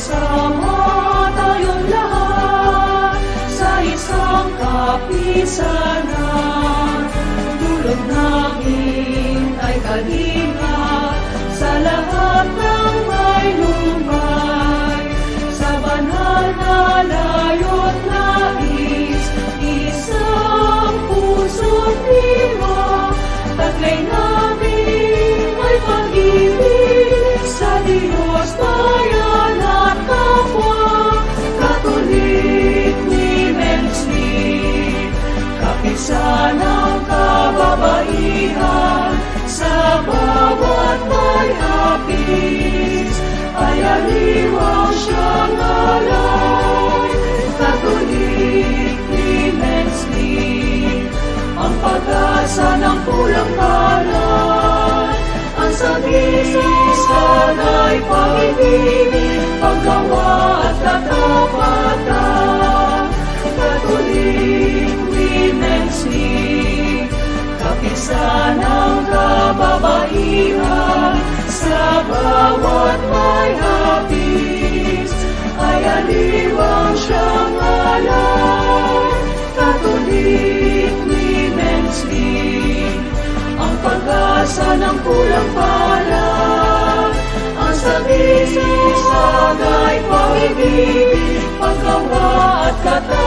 Sama tayong lahat sa isang kapisanan. Dulot namin ay kalinga sa lahat ng may lumbay. Sa banal na layo't nais, isang puso't lima, taglay namin ay pag-ibig sa Diyos, bayan at kapwa. Katolik, Women's League, kapisanang kababaihan, sa bawat may hapis ay aliwang siyang alay. Katolik, Women's League, ang pag-asa ng pulang palad. Ang sabisan ay pag-ibig, paggawa at katapatan. Katolik, Women's League, kapisanang kababaihan, sa bawat may hapis ay aliwang siyang alay. Katolik, Women's League, ang pag-asa ng pulang palad. Ang sabisan ay pag-ibig, paggawa at katapatan.